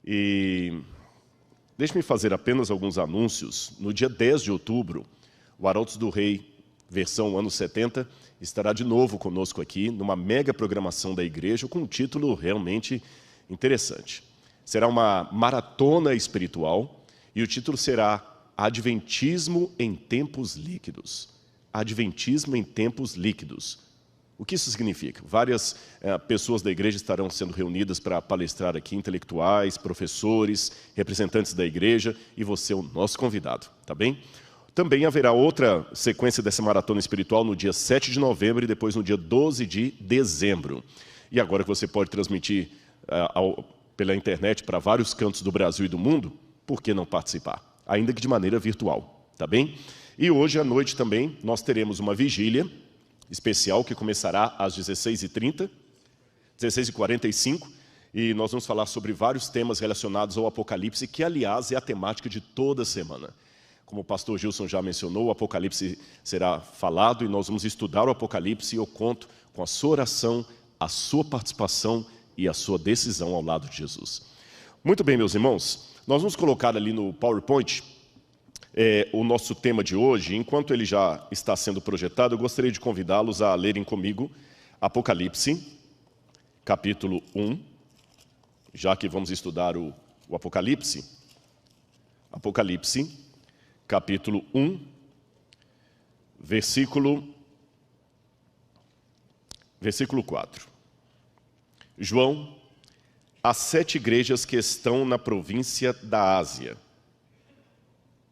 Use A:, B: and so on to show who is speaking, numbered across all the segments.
A: E deixe-me fazer apenas alguns anúncios. No dia 10 de outubro, o Arautos do Rei, versão anos 70, estará de novo conosco aqui, numa mega programação da igreja, com um título realmente interessante. Será uma maratona espiritual e o título será Adventismo em Tempos Líquidos. Adventismo em Tempos Líquidos. O que isso significa? Várias pessoas da igreja estarão sendo reunidas para palestrar aqui, intelectuais, professores, representantes da igreja, e você é o nosso convidado, tá bem? Também haverá outra sequência dessa maratona espiritual no dia 7 de novembro e depois no dia 12 de dezembro. E agora que você pode transmitir pela internet para vários cantos do Brasil e do mundo, por que não participar? Ainda que de maneira virtual, tá bem? E hoje à noite também nós teremos uma vigília especial que começará às 16h30, 16h45, e nós vamos falar sobre vários temas relacionados ao Apocalipse, que, aliás, é a temática de toda semana. Como o pastor Gilson já mencionou, o Apocalipse será falado e nós vamos estudar o Apocalipse, e eu conto com a sua oração, a sua participação e a sua decisão ao lado de Jesus. Muito bem, meus irmãos, nós vamos colocar ali no PowerPoint o nosso tema de hoje. Enquanto ele já está sendo projetado, eu gostaria de convidá-los a lerem comigo Apocalipse, capítulo 1, já que vamos estudar o Apocalipse. Apocalipse, capítulo 1, versículo 4. João, às 7 igrejas que estão na província da Ásia,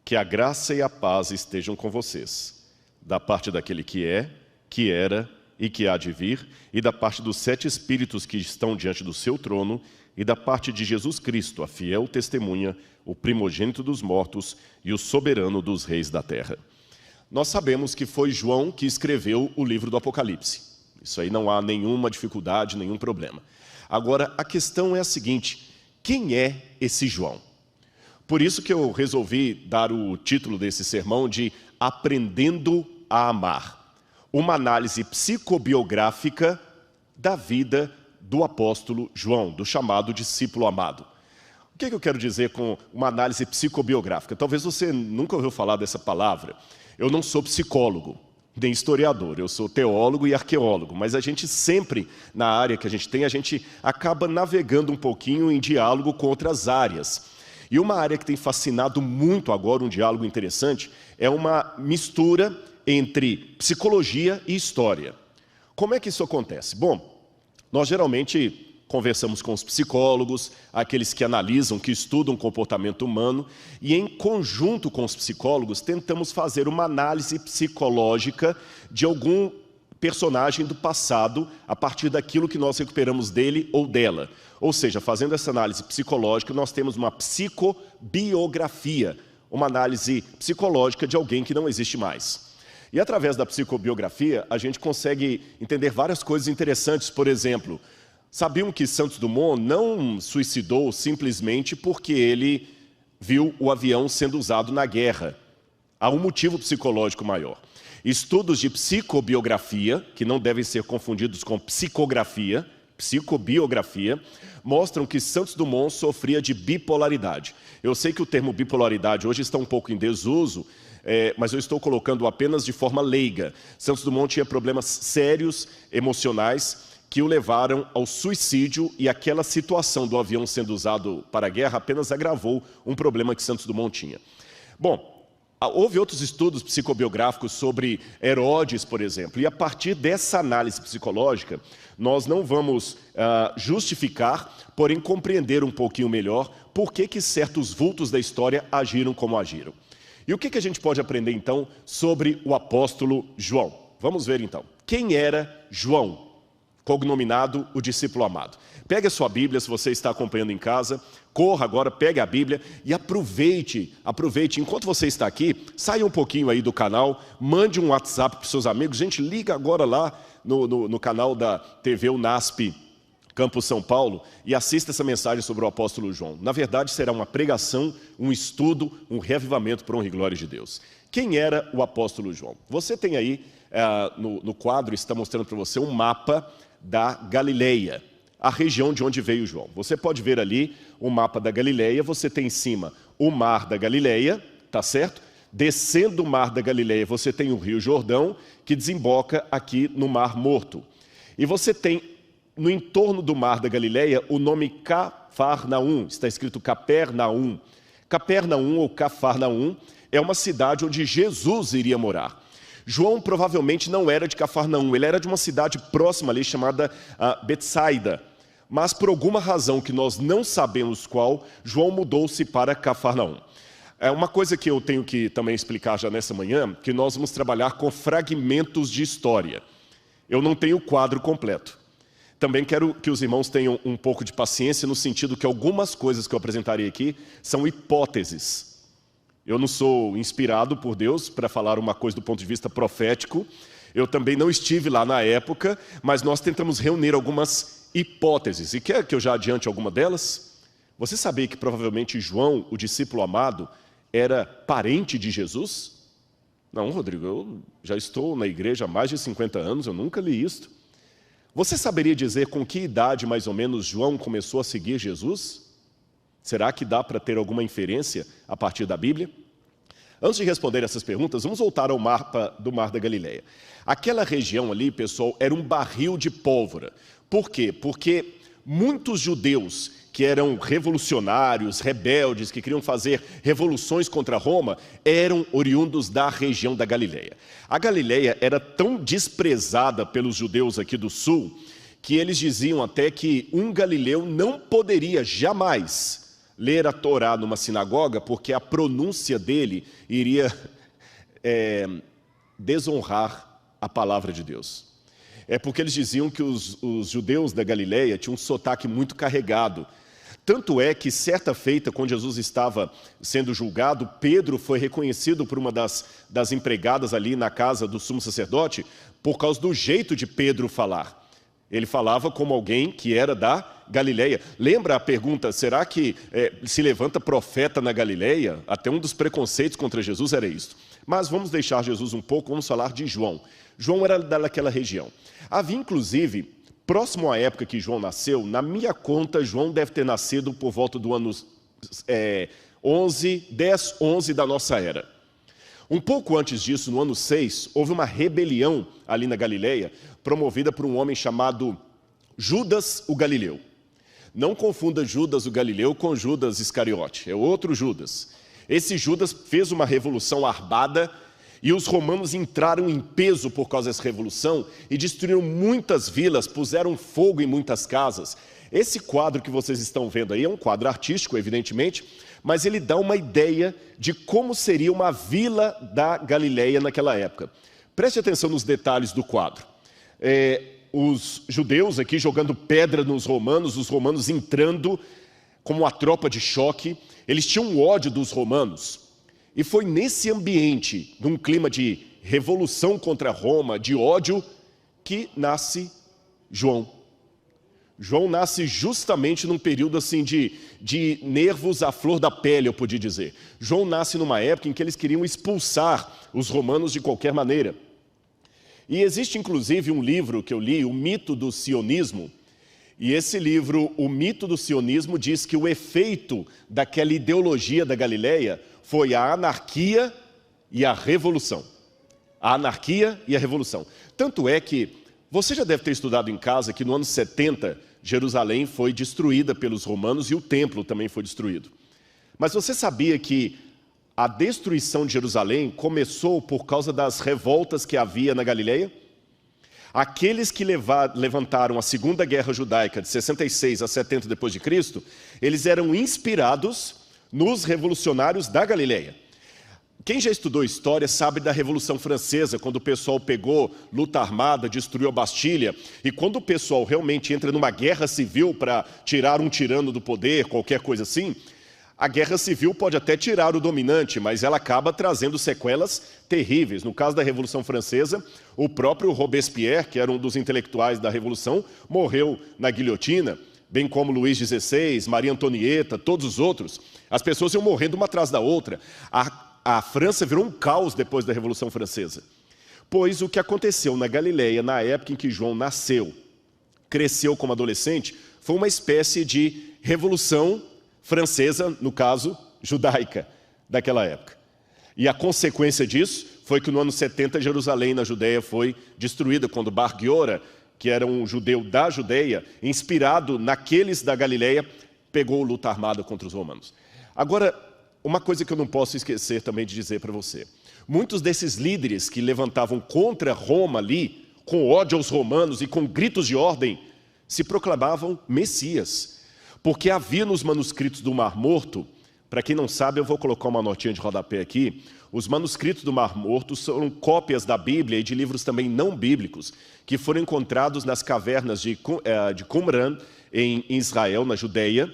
A: que a graça e a paz estejam com vocês, da parte daquele que é, que era e que há de vir, e da parte dos 7 espíritos que estão diante do seu trono, e da parte de Jesus Cristo, a fiel testemunha, o primogênito dos mortos e o soberano dos reis da terra. Nós sabemos que foi João que escreveu o livro do Apocalipse. Isso aí não há nenhuma dificuldade, nenhum problema. Agora, a questão é a seguinte: quem é esse João? Por isso que eu resolvi dar o título desse sermão de Aprendendo a Amar, uma análise psicobiográfica da vida do apóstolo João, do chamado discípulo amado. O que eu quero dizer com uma análise psicobiográfica? Talvez você nunca ouviu falar dessa palavra. Eu não sou psicólogo, nem historiador, eu sou teólogo e arqueólogo, mas a gente sempre, na área que a gente acaba navegando um pouquinho em diálogo com outras áreas. E uma área que tem fascinado muito agora, um diálogo interessante, é uma mistura entre psicologia e história. Como é que isso acontece? Bom, nós geralmente conversamos com os psicólogos, aqueles que analisam, que estudam o comportamento humano, e em conjunto com os psicólogos tentamos fazer uma análise psicológica de algum personagem do passado a partir daquilo que nós recuperamos dele ou dela. Ou seja, fazendo essa análise psicológica, nós temos uma psicobiografia, uma análise psicológica de alguém que não existe mais. E através da psicobiografia, a gente consegue entender várias coisas interessantes. Por exemplo, sabiam que Santos Dumont não suicidou simplesmente porque ele viu o avião sendo usado na guerra. Há um motivo psicológico maior. Estudos de psicobiografia, que não devem ser confundidos com psicografia, psicobiografia, mostram que Santos Dumont sofria de bipolaridade. Eu sei que o termo bipolaridade hoje está um pouco em desuso, mas eu estou colocando apenas de forma leiga. Santos Dumont tinha problemas sérios, emocionais, que o levaram ao suicídio, e aquela situação do avião sendo usado para a guerra apenas agravou um problema que Santos Dumont tinha. Bom, houve outros estudos psicobiográficos sobre Herodes, por exemplo, e a partir dessa análise psicológica, nós não vamos justificar, porém compreender um pouquinho melhor por que certos vultos da história agiram como agiram. E o que a gente pode aprender então sobre o apóstolo João? Vamos ver então. Quem era João, cognominado o discípulo amado? Pegue a sua Bíblia, se você está acompanhando em casa, corra agora, pegue a Bíblia e aproveite, enquanto você está aqui, saia um pouquinho aí do canal, mande um WhatsApp para os seus amigos. Gente, liga agora lá no canal da TV UNASP Campus São Paulo e assista essa mensagem sobre o apóstolo João. Na verdade, será uma pregação, um estudo, um reavivamento para a honra e glória de Deus. Quem era o apóstolo João? Você tem aí, no quadro, está mostrando para você um mapa da Galileia. a região de onde veio João. Você pode ver ali o mapa da Galileia, você tem em cima o mar da Galileia, tá certo? Descendo o mar da Galileia, você tem o rio Jordão, que desemboca aqui no Mar Morto. E você tem, no entorno do mar da Galileia, o nome Cafarnaum, está escrito Capernaum. Capernaum ou Cafarnaum é uma cidade onde Jesus iria morar. João provavelmente não era de Cafarnaum, ele era de uma cidade próxima ali chamada Betsaida. Mas por alguma razão que nós não sabemos qual, João mudou-se para Cafarnaum. É uma coisa que eu tenho que também explicar já nessa manhã, que nós vamos trabalhar com fragmentos de história. Eu não tenho o quadro completo. Também quero que os irmãos tenham um pouco de paciência no sentido que algumas coisas que eu apresentarei aqui são hipóteses. Eu não sou inspirado por Deus para falar uma coisa do ponto de vista profético. Eu também não estive lá na época, mas nós tentamos reunir algumas hipóteses. E quer que eu já adiante alguma delas? Você sabia que provavelmente João, o discípulo amado, era parente de Jesus? Não, Rodrigo, eu já estou na igreja há mais de 50 anos, eu nunca li isto. Você saberia dizer com que idade, mais ou menos, João começou a seguir Jesus? Será que dá para ter alguma inferência a partir da Bíblia? Antes de responder essas perguntas, vamos voltar ao mapa do Mar da Galileia. Aquela região ali, pessoal, era um barril de pólvora. Por quê? Porque muitos judeus que eram revolucionários, rebeldes, que queriam fazer revoluções contra Roma, eram oriundos da região da Galileia. A Galileia era tão desprezada pelos judeus aqui do sul, que eles diziam até que um galileu não poderia jamais ler a Torá numa sinagoga, porque a pronúncia dele iria desonrar a palavra de Deus. É porque eles diziam que os judeus da Galileia tinham um sotaque muito carregado. Tanto é que, certa feita, quando Jesus estava sendo julgado, Pedro foi reconhecido por uma das empregadas ali na casa do sumo sacerdote, por causa do jeito de Pedro falar. Ele falava como alguém que era da Galileia. Lembra a pergunta, será que se levanta profeta na Galileia? Até um dos preconceitos contra Jesus era isso. Mas vamos deixar Jesus um pouco, vamos falar de João. João era daquela região. Havia, inclusive, próximo à época que João nasceu, na minha conta, João deve ter nascido por volta do ano 10, 11 da nossa era. Um pouco antes disso, no ano 6, houve uma rebelião ali na Galileia, promovida por um homem chamado Judas o Galileu. Não confunda Judas o Galileu com Judas Iscariote, é outro Judas. Esse Judas fez uma revolução armada e os romanos entraram em peso por causa dessa revolução e destruíram muitas vilas, puseram fogo em muitas casas. Esse quadro que vocês estão vendo aí é um quadro artístico, evidentemente, mas ele dá uma ideia de como seria uma vila da Galileia naquela época. Preste atenção nos detalhes do quadro. Os judeus aqui jogando pedra nos romanos, os romanos entrando como uma tropa de choque. Eles tinham ódio dos romanos. E foi nesse ambiente, num clima de revolução contra Roma, de ódio, que nasce João. João nasce justamente num período assim de nervos à flor da pele, eu podia dizer. João nasce numa época em que eles queriam expulsar os romanos de qualquer maneira. E existe inclusive um livro que eu li, O Mito do Sionismo, e esse livro, O Mito do Sionismo, diz que o efeito daquela ideologia da Galileia foi a anarquia e a revolução. A anarquia e a revolução. Tanto é que você já deve ter estudado em casa que no ano 70, Jerusalém foi destruída pelos romanos e o templo também foi destruído. Mas você sabia que a destruição de Jerusalém começou por causa das revoltas que havia na Galileia? Aqueles que levantaram a Segunda Guerra Judaica de 66 a 70 depois de Cristo, eles eram inspirados nos revolucionários da Galileia. Quem já estudou história sabe da Revolução Francesa, quando o pessoal pegou luta armada, destruiu a Bastilha, e quando o pessoal realmente entra numa guerra civil para tirar um tirano do poder, qualquer coisa assim, a guerra civil pode até tirar o dominante, mas ela acaba trazendo sequelas terríveis. No caso da Revolução Francesa, o próprio Robespierre, que era um dos intelectuais da Revolução, morreu na guilhotina, bem como Luís XVI, Maria Antonieta, todos os outros. As pessoas iam morrendo uma atrás da outra. A França virou um caos depois da Revolução Francesa. Pois o que aconteceu na Galileia, na época em que João nasceu, cresceu como adolescente, foi uma espécie de revolução francesa, no caso, judaica, daquela época. E a consequência disso foi que no ano 70, Jerusalém, na Judeia, foi destruída, quando Bar Giora, que era um judeu da Judeia, inspirado naqueles da Galileia, pegou luta armada contra os romanos. Agora, uma coisa que eu não posso esquecer também de dizer para você. Muitos desses líderes que levantavam contra Roma ali, com ódio aos romanos e com gritos de ordem, se proclamavam Messias. Porque havia nos manuscritos do Mar Morto, para quem não sabe, eu vou colocar uma notinha de rodapé aqui, os manuscritos do Mar Morto são cópias da Bíblia e de livros também não bíblicos, que foram encontrados nas cavernas de Qumran, em Israel, na Judeia,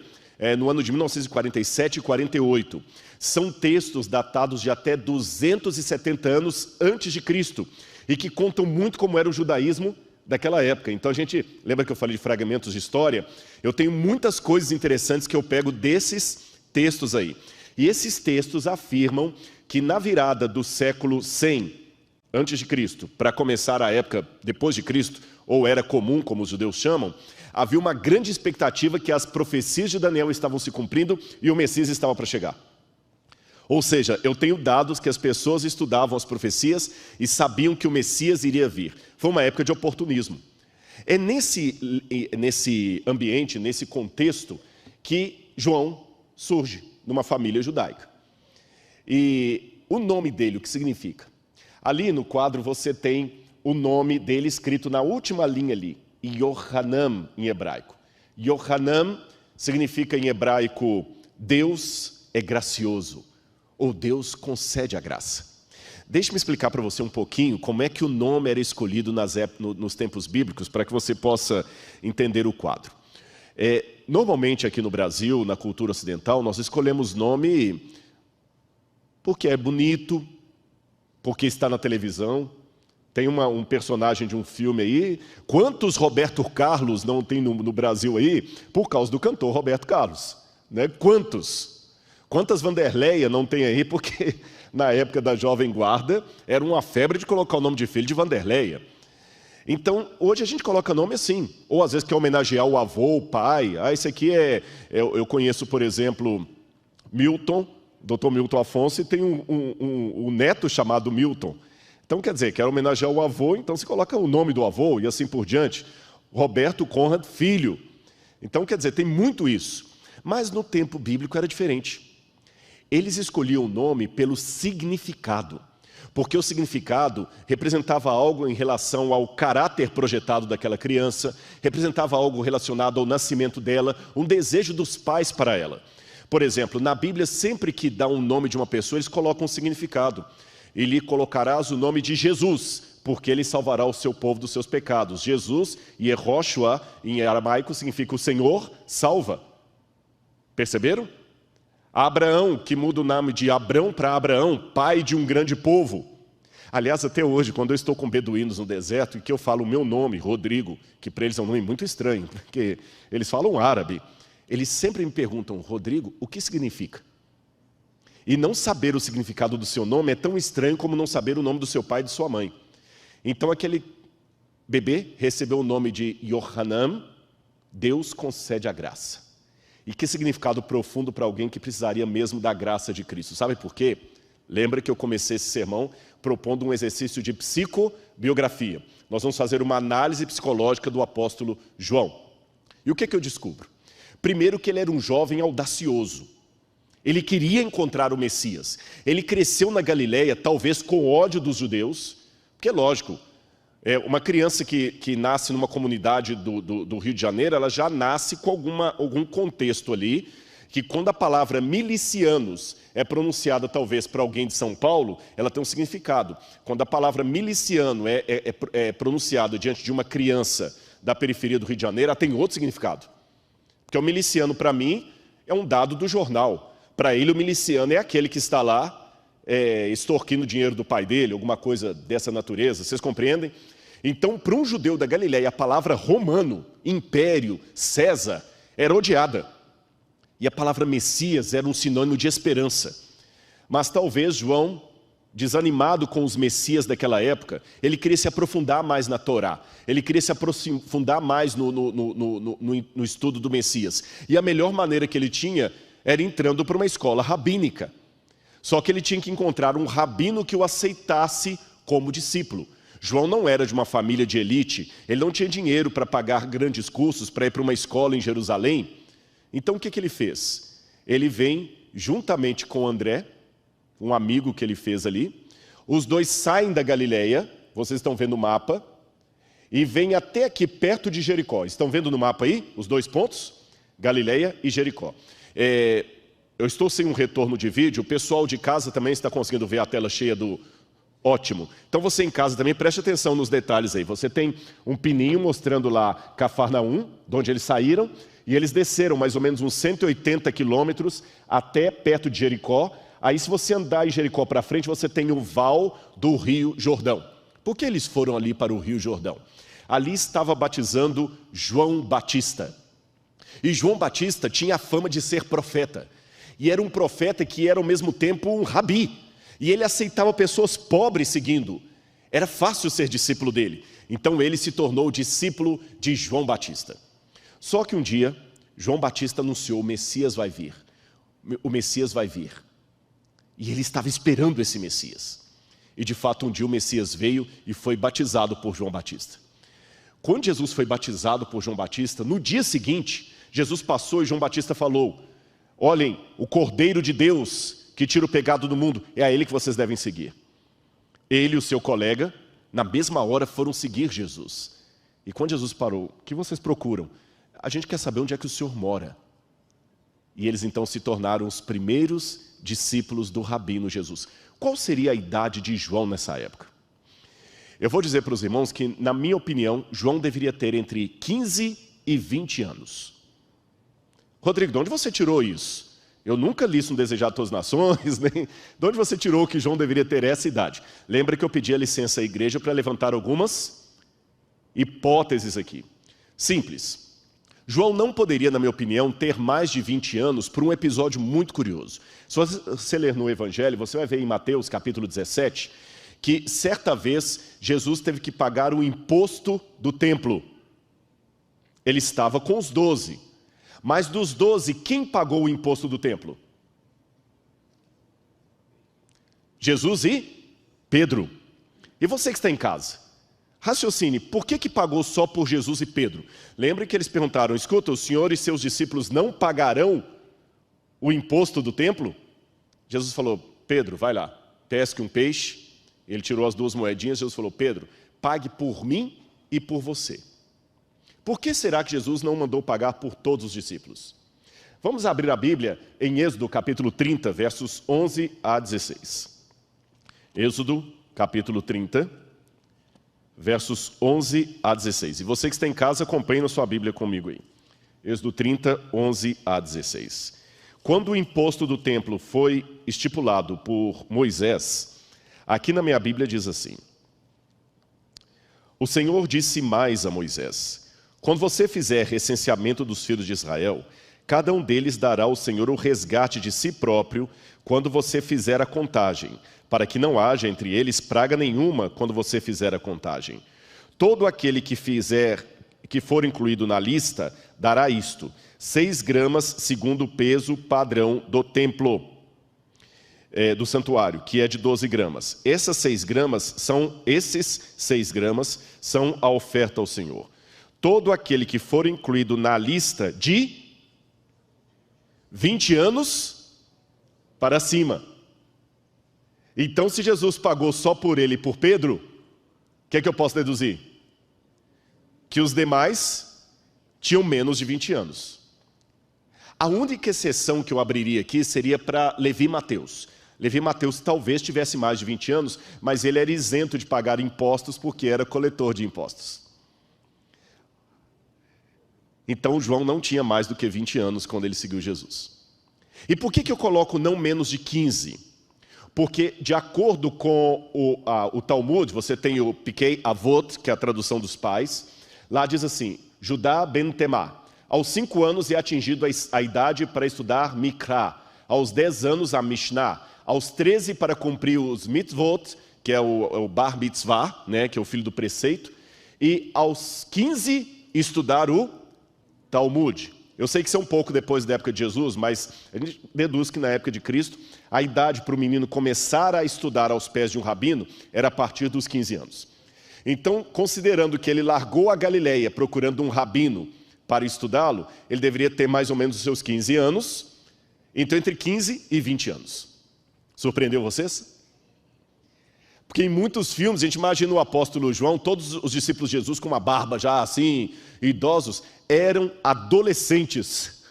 A: no ano de 1947 e 48. São textos datados de até 270 anos antes de Cristo e que contam muito como era o judaísmo daquela época. Então a gente, lembra que eu falei de fragmentos de história? Eu tenho muitas coisas interessantes que eu pego desses textos aí. E esses textos afirmam que na virada do século 100 antes de Cristo, para começar a época depois de Cristo, ou era comum, como os judeus chamam, havia uma grande expectativa que as profecias de Daniel estavam se cumprindo e o Messias estava para chegar. Ou seja, eu tenho dados que as pessoas estudavam as profecias e sabiam que o Messias iria vir. Foi uma época de oportunismo. É nesse ambiente, nesse contexto, que João surge numa família judaica. E o nome dele, o que significa? Ali no quadro você tem o nome dele escrito na última linha ali, Yohanan em hebraico. Yohanan significa em hebraico, Deus é gracioso, ou Deus concede a graça. Deixe-me explicar para você um pouquinho como é que o nome era escolhido nos tempos bíblicos, para que você possa entender o quadro. Normalmente aqui no Brasil, na cultura ocidental, nós escolhemos nome porque é bonito, porque está na televisão. Tem um personagem de um filme aí. Quantos Roberto Carlos não tem no Brasil aí por causa do cantor Roberto Carlos? Né? Quantas Vanderleia não tem aí porque na época da Jovem Guarda era uma febre de colocar o nome de filho de Vanderleia. Então, hoje a gente coloca nome assim, ou às vezes quer homenagear o avô, o pai. Esse aqui eu conheço, por exemplo, Milton, Dr. Milton Afonso, e tem um neto chamado Milton. Então, quer dizer, quer homenagear o avô, então se coloca o nome do avô e assim por diante. Roberto Conrad, filho. Então, quer dizer, tem muito isso. Mas no tempo bíblico era diferente. Eles escolhiam o nome pelo significado. Porque o significado representava algo em relação ao caráter projetado daquela criança, representava algo relacionado ao nascimento dela, um desejo dos pais para ela. Por exemplo, na Bíblia, sempre que dá um nome de uma pessoa, eles colocam um significado. E lhe colocarás o nome de Jesus, porque ele salvará o seu povo dos seus pecados. Jesus, Yehoshua, em aramaico, significa o Senhor salva. Perceberam? Abraão, que muda o nome de Abrão para Abraão, pai de um grande povo. Aliás, até hoje, quando eu estou com beduínos no deserto e que eu falo o meu nome, Rodrigo, que para eles é um nome muito estranho, porque eles falam árabe, eles sempre me perguntam, Rodrigo, o que significa? E não saber o significado do seu nome é tão estranho como não saber o nome do seu pai e de sua mãe. Então aquele bebê recebeu o nome de Yohanan, Deus concede a graça. E que significado profundo para alguém que precisaria mesmo da graça de Cristo. Sabe por quê? Lembra que eu comecei esse sermão propondo um exercício de psicobiografia. Nós vamos fazer uma análise psicológica do apóstolo João. E o que eu descubro? Primeiro que ele era um jovem audacioso. Ele queria encontrar o Messias. Ele cresceu na Galileia, talvez com ódio dos judeus, porque, lógico, uma criança que nasce numa comunidade do Rio de Janeiro, ela já nasce com algum contexto ali, que quando a palavra milicianos é pronunciada talvez para alguém de São Paulo, ela tem um significado. Quando a palavra miliciano é pronunciada diante de uma criança da periferia do Rio de Janeiro, ela tem outro significado. Porque o miliciano, para mim, é um dado do jornal. Para ele, o miliciano é aquele que está lá extorquindo o dinheiro do pai dele, alguma coisa dessa natureza. Vocês compreendem? Então, para um judeu da Galileia, a palavra romano, império, César, era odiada. E a palavra Messias era um sinônimo de esperança. Mas talvez João, desanimado com os messias daquela época, ele queria se aprofundar mais na Torá, ele queria se aprofundar mais no estudo do Messias. E a melhor maneira que ele tinha era entrando para uma escola rabínica. Só que ele tinha que encontrar um rabino que o aceitasse como discípulo. João não era de uma família de elite, ele não tinha dinheiro para pagar grandes cursos, para ir para uma escola em Jerusalém. Então o que ele fez? Ele vem juntamente com André, um amigo que ele fez ali. Os dois saem da Galileia, vocês estão vendo o mapa, e vêm até aqui perto de Jericó. Estão vendo no mapa aí os 2 pontos? Galileia e Jericó. Eu estou sem um retorno de vídeo, o pessoal de casa também está conseguindo ver a tela cheia do... Ótimo. Então você em casa também preste atenção nos detalhes aí. Você tem um pininho mostrando lá Cafarnaum, de onde eles saíram, e eles desceram mais ou menos uns 180 quilômetros até perto de Jericó. Aí se você andar em Jericó para frente, você tem o val do Rio Jordão. Por que eles foram ali para o Rio Jordão? Ali estava batizando João Batista. E João Batista tinha a fama de ser profeta. E era um profeta que era ao mesmo tempo um rabi. E ele aceitava pessoas pobres seguindo. Era fácil ser discípulo dele. Então ele se tornou discípulo de João Batista. Só que um dia, João Batista anunciou: o Messias vai vir. O Messias vai vir. E ele estava esperando esse Messias. E de fato um dia o Messias veio e foi batizado por João Batista. Quando Jesus foi batizado por João Batista, no dia seguinte, Jesus passou e João Batista falou: olhem, o Cordeiro de Deus que tira o pecado do mundo, é a ele que vocês devem seguir. Ele e o seu colega, na mesma hora, foram seguir Jesus. E quando Jesus parou: o que vocês procuram? A gente quer saber onde é que o Senhor mora. E eles então se tornaram os primeiros discípulos do rabino Jesus. Qual seria a idade de João nessa época? Eu vou dizer para os irmãos que, na minha opinião, João deveria ter entre 15 e 20 anos. Rodrigo, de onde você tirou isso? Eu nunca li isso no Desejado de Todas as Nações, nem... De onde você tirou que João deveria ter essa idade? Lembra que eu pedi a licença à igreja para levantar algumas hipóteses aqui. Simples. João não poderia, na minha opinião, ter mais de 20 anos por um episódio muito curioso. Se você ler no Evangelho, você vai ver em Mateus capítulo 17, que certa vez Jesus teve que pagar o imposto do templo. Ele estava com os 12. Mas dos 12, quem pagou o imposto do templo? Jesus e Pedro. E você que está em casa, raciocine, por que pagou só por Jesus e Pedro? Lembre que eles perguntaram: escuta, o Senhor e seus discípulos não pagarão o imposto do templo? Jesus falou: Pedro, vai lá, pesque um peixe. Ele tirou as 2 moedinhas. Jesus falou: Pedro, pague por mim e por você. Por que será que Jesus não mandou pagar por todos os discípulos? Vamos abrir a Bíblia em Êxodo capítulo 30, versos 11 a 16. Êxodo capítulo 30, versos 11 a 16. E você que está em casa, acompanhe na sua Bíblia comigo aí. Êxodo 30, 11 a 16. Quando o imposto do templo foi estipulado por Moisés, aqui na minha Bíblia diz assim: o Senhor disse mais a Moisés: quando você fizer recenseamento dos filhos de Israel, cada um deles dará ao Senhor o resgate de si próprio quando você fizer a contagem, para que não haja entre eles praga nenhuma quando você fizer a contagem. Todo aquele que for incluído na lista dará isto: 6 gramas segundo o peso padrão do templo, do santuário, que é de 12 gramas. Esses 6 gramas são a oferta ao Senhor. Todo aquele que for incluído na lista de 20 anos para cima. Então, se Jesus pagou só por ele e por Pedro, o que é que eu posso deduzir? Que os demais tinham menos de 20 anos. A única exceção que eu abriria aqui seria para Levi e Mateus. Levi e Mateus talvez tivesse mais de 20 anos, mas ele era isento de pagar impostos porque era coletor de impostos. Então, João não tinha mais do que 20 anos quando ele seguiu Jesus. E por que eu coloco não menos de 15? Porque, de acordo com o Talmud, você tem o Pirkei Avot, que é a tradução dos pais. Lá diz assim: Judá ben Temá, aos 5 anos é atingido a idade para estudar Mikra, aos 10 anos a Mishnah, aos 13 para cumprir os mitzvot, que é o bar mitzvah, né, que é o filho do preceito, e aos 15 estudar o Talmud. Eu sei que isso é um pouco depois da época de Jesus, mas a gente deduz que na época de Cristo, a idade para o menino começar a estudar aos pés de um rabino era a partir dos 15 anos. Então, considerando que ele largou a Galileia procurando um rabino para estudá-lo, ele deveria ter mais ou menos os seus 15 anos, então entre 15 e 20 anos. Surpreendeu vocês? Porque em muitos filmes, a gente imagina o apóstolo João, todos os discípulos de Jesus com uma barba já assim, idosos, eram adolescentes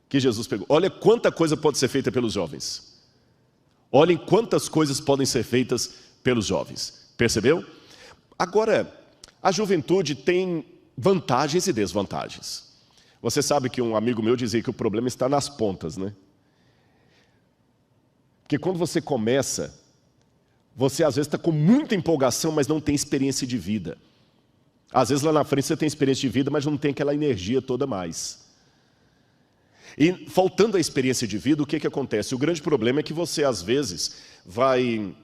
A: que Jesus pegou. Olha quanta coisa pode ser feita pelos jovens. Olhem quantas coisas podem ser feitas pelos jovens. Percebeu? Agora, a juventude tem vantagens e desvantagens. Você sabe que um amigo meu dizia que o problema está nas pontas, né? Porque quando você começa, você às vezes está com muita empolgação, mas não tem experiência de vida. Às vezes lá na frente você tem experiência de vida, mas não tem aquela energia toda mais. E faltando a experiência de vida, o que acontece? O grande problema é que você às vezes vai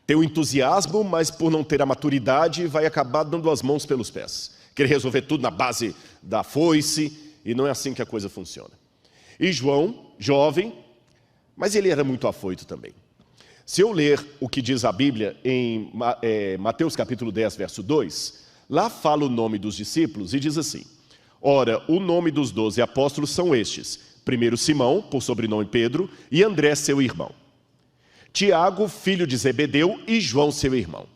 A: ter o entusiasmo, mas por não ter a maturidade, vai acabar dando as mãos pelos pés. Querer resolver tudo na base da foice, e não é assim que a coisa funciona. E João, jovem, mas ele era muito afoito também. Se eu ler o que diz a Bíblia em Mateus capítulo 10, verso 2, lá fala o nome dos discípulos e diz assim: ora, o nome dos 12 apóstolos são estes: primeiro Simão, por sobrenome Pedro, e André, seu irmão. Tiago, filho de Zebedeu, e João, seu irmão.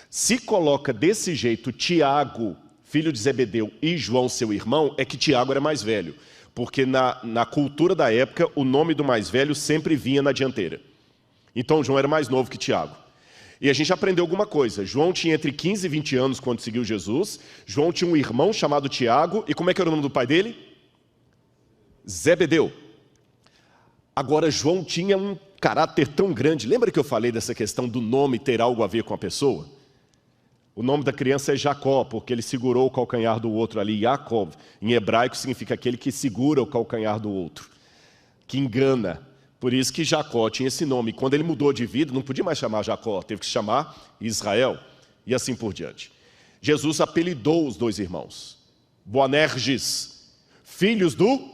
A: Se coloca desse jeito Tiago, filho de Zebedeu, e João, seu irmão, é que Tiago era mais velho. Porque na cultura da época, o nome do mais velho sempre vinha na dianteira. Então João era mais novo que Tiago. E a gente aprendeu alguma coisa. João tinha entre 15 e 20 anos quando seguiu Jesus. João tinha um irmão chamado Tiago. E como é que era o nome do pai dele? Zebedeu. Agora João tinha um caráter tão grande. Lembra que eu falei dessa questão do nome ter algo a ver com a pessoa? O nome da criança é Jacó, porque ele segurou o calcanhar do outro ali. Jacob, em hebraico, significa aquele que segura o calcanhar do outro, que engana. Por isso que Jacó tinha esse nome. Quando ele mudou de vida, não podia mais chamar Jacó, teve que chamar Israel, e assim por diante. Jesus apelidou os dois irmãos, Boanerges, filhos do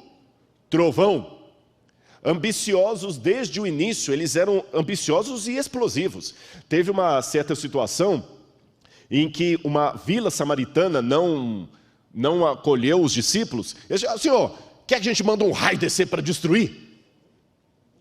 A: trovão. Ambiciosos desde o início, eles eram ambiciosos e explosivos. Teve uma certa situação em que uma vila samaritana não acolheu os discípulos. Eles disseram: Senhor, quer que a gente manda um raio descer para destruir?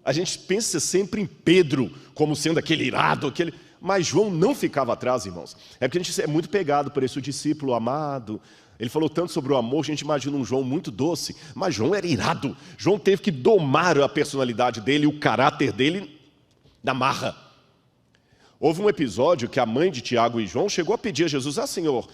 A: A gente pensa sempre em Pedro como sendo aquele irado, mas João não ficava atrás, irmãos. É porque a gente é muito pegado por esse discípulo amado. Ele falou tanto sobre o amor, a gente imagina um João muito doce, mas João era irado. João teve que domar a personalidade dele, o caráter dele na marra. Houve um episódio que a mãe de Tiago e João chegou a pedir a Jesus: Senhor,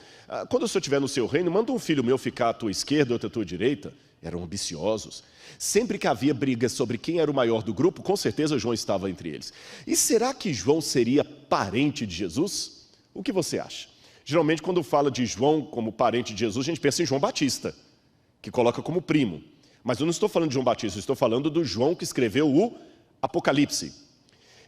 A: quando o Senhor estiver no seu reino, manda um filho meu ficar à tua esquerda e outro à tua direita. Eram ambiciosos. Sempre que havia briga sobre quem era o maior do grupo, com certeza João estava entre eles. E será que João seria parente de Jesus? O que você acha? Geralmente, quando fala de João como parente de Jesus, a gente pensa em João Batista, que coloca como primo. Mas eu não estou falando de João Batista, eu estou falando do João que escreveu o Apocalipse.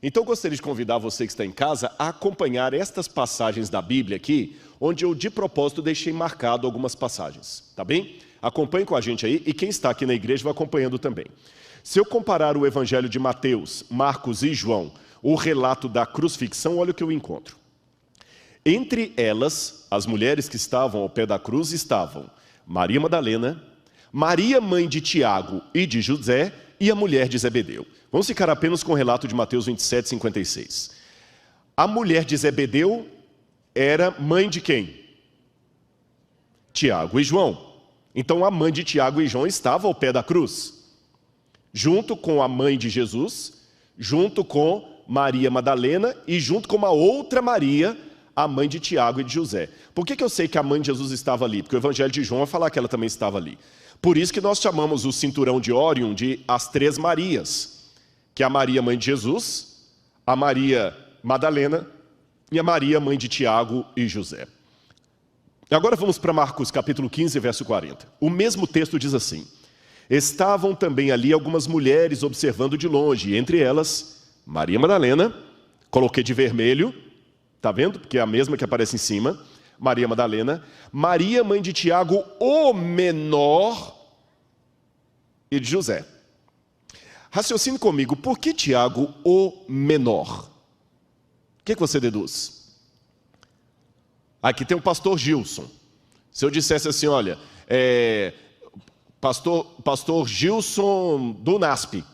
A: Então eu gostaria de convidar você que está em casa a acompanhar estas passagens da Bíblia aqui, onde eu de propósito deixei marcado algumas passagens, tá bem? Acompanhe com a gente aí, e quem está aqui na igreja vai acompanhando também. Se eu comparar o Evangelho de Mateus, Marcos e João, o relato da crucifixão, olha o que eu encontro. Entre elas, as mulheres que estavam ao pé da cruz estavam Maria Madalena, Maria, mãe de Tiago e de José, e a mulher de Zebedeu. Vamos ficar apenas com o relato de Mateus 27, 56. A mulher de Zebedeu era mãe de quem? Tiago e João. Então a mãe de Tiago e João estava ao pé da cruz, junto com a mãe de Jesus, junto com Maria Madalena e junto com uma outra Maria, a mãe de Tiago e de José. Por que eu sei que a mãe de Jesus estava ali? Porque o Evangelho de João vai falar que ela também estava ali. Por isso que nós chamamos o cinturão de Órion de as três Marias, que é a Maria, mãe de Jesus, a Maria Madalena e a Maria, mãe de Tiago e José. Agora vamos para Marcos capítulo 15, verso 40. O mesmo texto diz assim: estavam também ali algumas mulheres observando de longe, e entre elas Maria Madalena, coloquei de vermelho, tá vendo? Porque é a mesma que aparece em cima. Maria Madalena, Maria, mãe de Tiago, o menor, e de José. Raciocine comigo, por que Tiago, o menor? O que você deduz? Aqui tem o pastor Gilson. Se eu dissesse assim, olha, pastor Gilson do NASP.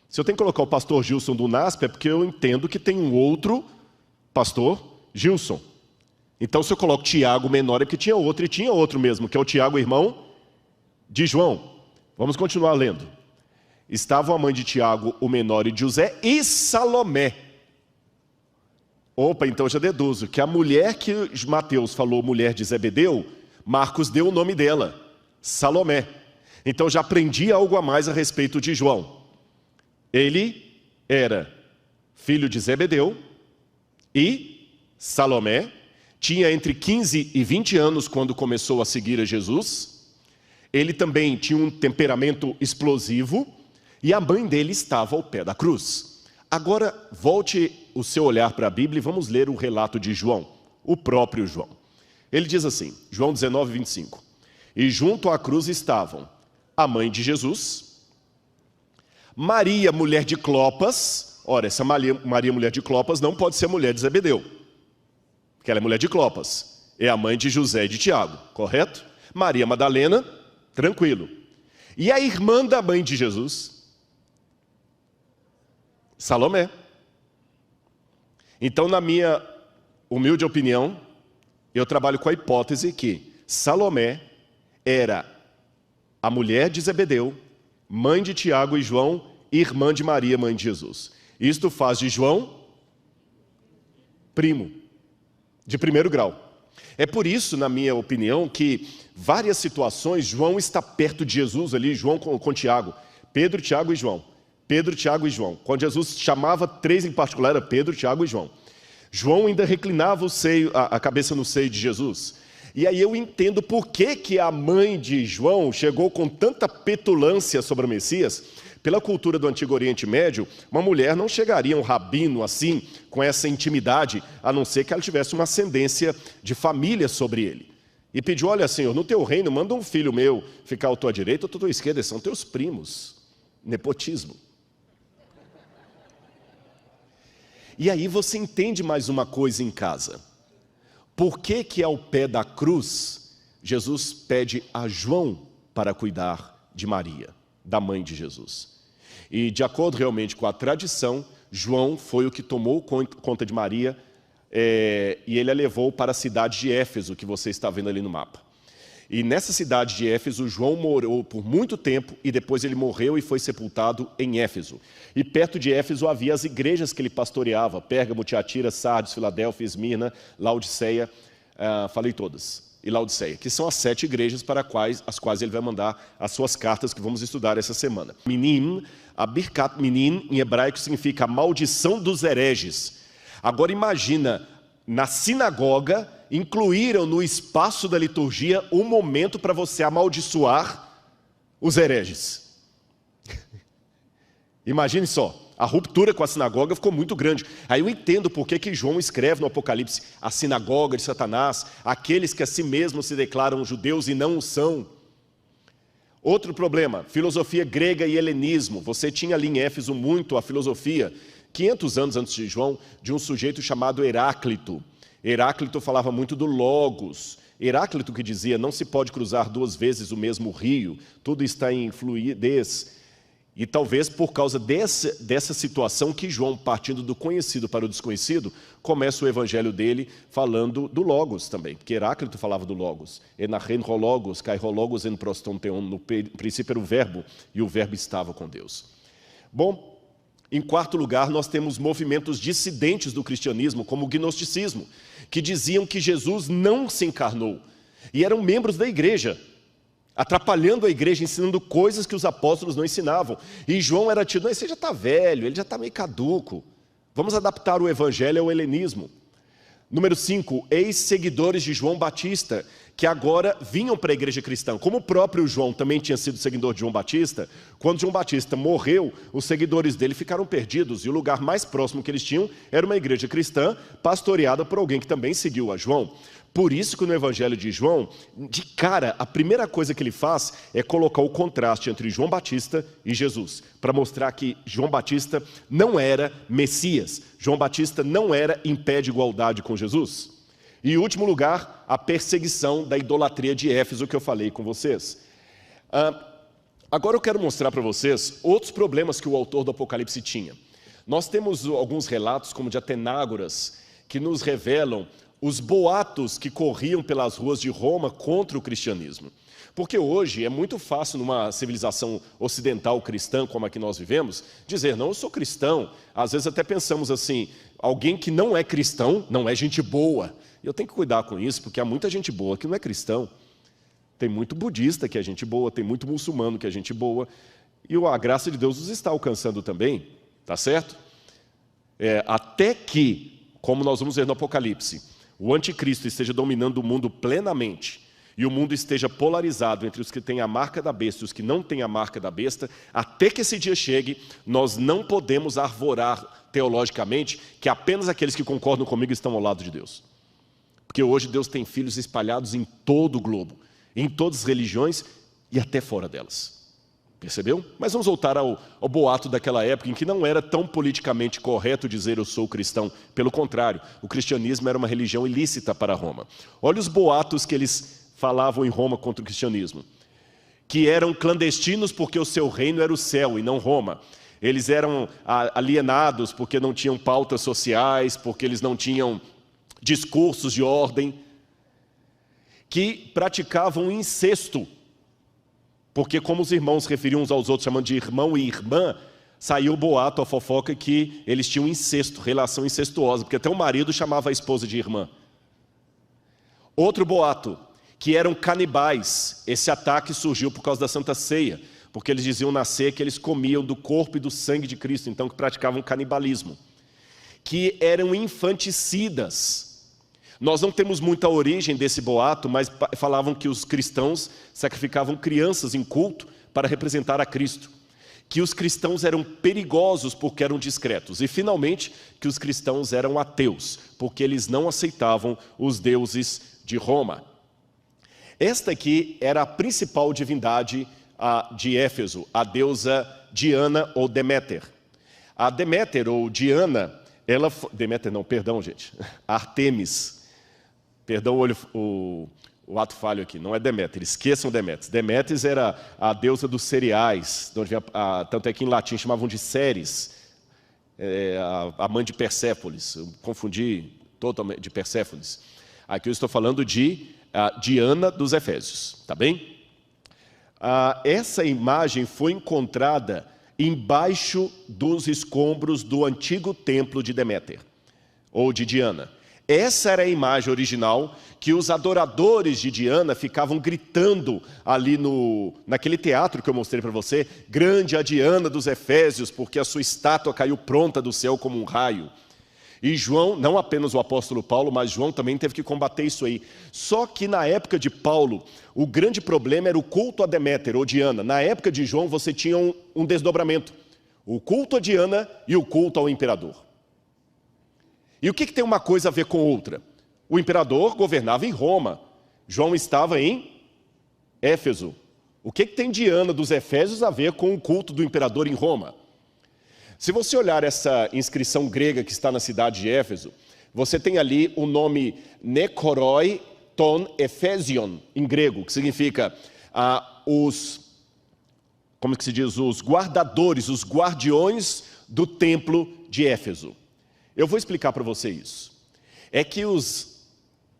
A: Se eu tenho que colocar o pastor Gilson do NASP, é porque eu entendo que tem um outro pastor Gilson. Então, se eu coloco Tiago menor, é porque tinha outro, e tinha outro mesmo, que é o Tiago, irmão de João. Vamos continuar lendo. Estavam a mãe de Tiago, o menor, e de José, e Salomé. Opa, então eu já deduzo que a mulher que Mateus falou, mulher de Zebedeu, Marcos deu o nome dela, Salomé. Então já aprendi algo a mais a respeito de João. Ele era filho de Zebedeu e Salomé. Tinha entre 15 e 20 anos quando começou a seguir a Jesus. Ele também tinha um temperamento explosivo e a mãe dele estava ao pé da cruz. Agora, volte o seu olhar para a Bíblia e vamos ler o relato de João, o próprio João. Ele diz assim, João 19, 25. E junto à cruz estavam a mãe de Jesus, Maria, mulher de Clopas. Ora, essa Maria, mulher de Clopas, não pode ser mulher de Zebedeu, porque ela é mulher de Clopas. É a mãe de José e de Tiago, correto? Maria Madalena, tranquilo. E a irmã da mãe de Jesus, Salomé. Então, na minha humilde opinião, eu trabalho com a hipótese que Salomé era a mulher de Zebedeu, mãe de Tiago e João, irmã de Maria, mãe de Jesus. Isto faz de João primo, de primeiro grau. É por isso, na minha opinião, que várias situações, João está perto de Jesus ali, João com Tiago, Pedro, Tiago e João. Pedro, Tiago e João. Quando Jesus chamava três em particular, era Pedro, Tiago e João. João ainda reclinava o seio, a cabeça no seio de Jesus. E aí eu entendo por que a mãe de João chegou com tanta petulância sobre o Messias. Pela cultura do Antigo Oriente Médio, uma mulher não chegaria a um rabino assim, com essa intimidade, a não ser que ela tivesse uma ascendência de família sobre ele. E pediu, olha, Senhor, no teu reino, manda um filho meu ficar à tua direita ou à tua esquerda, são teus primos. Nepotismo. E aí você entende mais uma coisa em casa. Por que ao pé da cruz, Jesus pede a João para cuidar de Maria, da mãe de Jesus? E de acordo realmente com a tradição, João foi o que tomou conta de Maria e ele a levou para a cidade de Éfeso, que você está vendo ali no mapa. E nessa cidade de Éfeso, João morou por muito tempo e depois ele morreu e foi sepultado em Éfeso. E perto de Éfeso havia as igrejas que ele pastoreava, Pérgamo, Tiatira, Sardes, Filadélfia, Esmirna, Laodiceia, falei todas, e Laodiceia, que são as 7 igrejas para as quais ele vai mandar as suas cartas que vamos estudar essa semana. Minim, a Birkat Minim, em hebraico, significa a maldição dos hereges. Agora imagina, na sinagoga, incluíram no espaço da liturgia um momento para você amaldiçoar os hereges. Imagine só, a ruptura com a sinagoga ficou muito grande. Aí eu entendo por que João escreve no Apocalipse a sinagoga de Satanás, aqueles que a si mesmos se declaram judeus e não o são. Outro problema, filosofia grega e helenismo. Você tinha ali em Éfeso muito a filosofia, 500 anos antes de João, de um sujeito chamado Heráclito. Heráclito falava muito do logos. Heráclito que dizia, não se pode cruzar 2 vezes o mesmo rio, tudo está em fluidez. E talvez por causa dessa situação que João, partindo do conhecido para o desconhecido, começa o evangelho dele falando do logos também, porque Heráclito falava do logos. Enachen rologos, kai rologos en proston theon, no princípio era o verbo, e o verbo estava com Deus. Bom, em quarto lugar, nós temos movimentos dissidentes do cristianismo, como o gnosticismo, que diziam que Jesus não se encarnou, e eram membros da igreja, atrapalhando a igreja, ensinando coisas que os apóstolos não ensinavam. E João era tido, esse já está velho, ele já está meio caduco, vamos adaptar o evangelho ao helenismo. Número 5, ex-seguidores de João Batista, que agora vinham para a igreja cristã. Como o próprio João também tinha sido seguidor de João Batista, quando João Batista morreu, os seguidores dele ficaram perdidos, e o lugar mais próximo que eles tinham era uma igreja cristã, pastoreada por alguém que também seguiu a João. Por isso que no Evangelho de João, de cara, a primeira coisa que ele faz é colocar o contraste entre João Batista e Jesus, para mostrar que João Batista não era Messias, João Batista não era em pé de igualdade com Jesus. E em último lugar, a perseguição da idolatria de Éfeso que eu falei com vocês. Agora eu quero mostrar para vocês outros problemas que o autor do Apocalipse tinha. Nós temos alguns relatos, como de Atenágoras, que nos revelam os boatos que corriam pelas ruas de Roma contra o cristianismo. Porque hoje é muito fácil, numa civilização ocidental cristã como a que nós vivemos, dizer, não, eu sou cristão. Às vezes até pensamos assim, alguém que não é cristão, não é gente boa. E eu tenho que cuidar com isso, porque há muita gente boa que não é cristão. Tem muito budista que é gente boa, tem muito muçulmano que é gente boa. E a graça de Deus os está alcançando também, tá certo? Até que, como nós vamos ver no Apocalipse, o anticristo esteja dominando o mundo plenamente e o mundo esteja polarizado entre os que têm a marca da besta e os que não têm a marca da besta, até que esse dia chegue, nós não podemos arvorar teologicamente que apenas aqueles que concordam comigo estão ao lado de Deus. Porque hoje Deus tem filhos espalhados em todo o globo, em todas as religiões e até fora delas. Percebeu? Mas vamos voltar ao boato daquela época em que não era tão politicamente correto dizer eu sou cristão. Pelo contrário, o cristianismo era uma religião ilícita para Roma. Olha os boatos que eles falavam em Roma contra o cristianismo. Que eram clandestinos porque o seu reino era o céu e não Roma. Eles eram alienados porque não tinham pautas sociais, porque eles não tinham discursos de ordem. Que praticavam incesto. Porque como os irmãos se referiam uns aos outros chamando de irmão e irmã, saiu o boato, a fofoca, que eles tinham incesto, relação incestuosa, porque até o marido chamava a esposa de irmã. Outro boato, que eram canibais. Esse ataque surgiu por causa da Santa Ceia, porque eles diziam na ceia que eles comiam do corpo e do sangue de Cristo, então que praticavam canibalismo. Que eram infanticidas. Nós não temos muita origem desse boato, mas falavam que os cristãos sacrificavam crianças em culto para representar a Cristo. Que os cristãos eram perigosos porque eram discretos. E, finalmente, que os cristãos eram ateus, porque eles não aceitavam os deuses de Roma. Esta aqui era a principal divindade de Éfeso, a deusa Diana ou Deméter. A Deméter ou Diana, Ártemis. Perdão o ato falho aqui, não é Deméter, esqueçam Deméter. Deméter era a deusa dos cereais, tanto é que em latim chamavam de Ceres, a mãe de Persépolis. Eu confundi totalmente de Persépolis. Aqui eu estou falando de Diana dos Efésios, tá bem? Essa imagem foi encontrada embaixo dos escombros do antigo templo de Deméter, ou de Diana. Essa era a imagem original que os adoradores de Diana ficavam gritando ali naquele teatro que eu mostrei para você, grande a Diana dos Efésios, porque a sua estátua caiu pronta do céu como um raio. E João, não apenas o apóstolo Paulo, mas João também teve que combater isso aí. Só que na época de Paulo, o grande problema era o culto a Deméter ou Diana. Na época de João você tinha um desdobramento, o culto a Diana e o culto ao imperador. E o que tem uma coisa a ver com outra? O imperador governava em Roma. João estava em Éfeso. O que tem Diana dos Efésios a ver com o culto do imperador em Roma? Se você olhar essa inscrição grega que está na cidade de Éfeso, você tem ali o nome Nekoroi ton Ephesion, em grego, que significa os guardadores, os guardiões do templo de Éfeso. Eu vou explicar para você isso. É que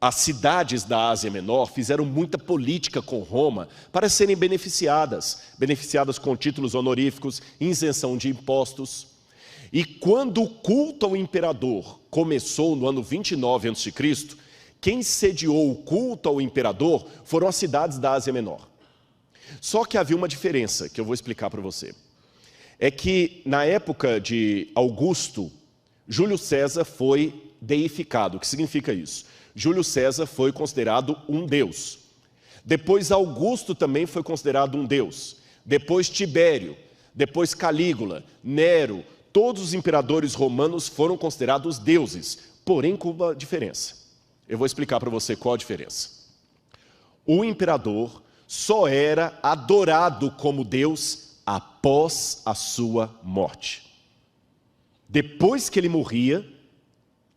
A: as cidades da Ásia Menor fizeram muita política com Roma para serem beneficiadas com títulos honoríficos, isenção de impostos. E quando o culto ao imperador começou no ano 29 a.C., quem sediou o culto ao imperador foram as cidades da Ásia Menor. Só que havia uma diferença que eu vou explicar para você. É que na época de Augusto, Júlio César foi deificado. O que significa isso? Júlio César foi considerado um deus. Depois Augusto também foi considerado um deus. Depois Tibério, depois Calígula, Nero, todos os imperadores romanos foram considerados deuses, porém com uma diferença. Eu vou explicar para você qual a diferença. O imperador só era adorado como Deus após a sua morte. Depois que ele morria,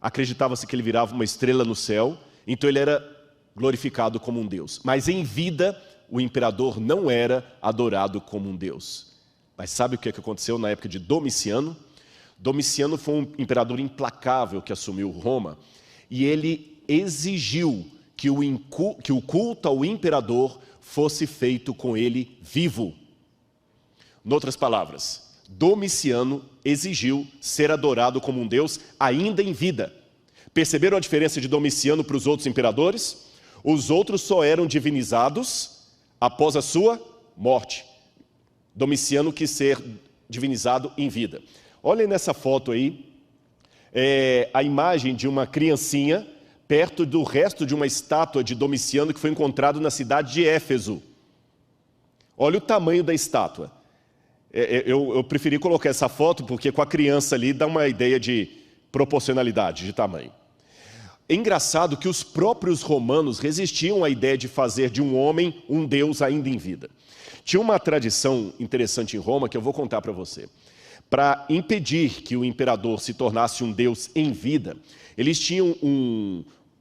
A: acreditava-se que ele virava uma estrela no céu, então ele era glorificado como um Deus. Mas em vida, o imperador não era adorado como um Deus. Mas sabe o que aconteceu na época de Domiciano? Domiciano foi um imperador implacável que assumiu Roma, e ele exigiu que o culto ao imperador fosse feito com ele vivo. Em outras palavras, Domiciano exigiu ser adorado como um Deus ainda em vida. Perceberam a diferença de Domiciano para os outros imperadores? Os outros só eram divinizados após a sua morte. Domiciano quis ser divinizado em vida. Olhem nessa foto aí, a imagem de uma criancinha perto do resto de uma estátua de Domiciano que foi encontrado na cidade de Éfeso. Olha o tamanho da estátua. Eu preferi colocar essa foto porque com a criança ali dá uma ideia de proporcionalidade, de tamanho. É engraçado que os próprios romanos resistiam à ideia de fazer de um homem um deus ainda em vida. Tinha uma tradição interessante em Roma que eu vou contar para você. Para impedir que o imperador se tornasse um deus em vida, eles tinham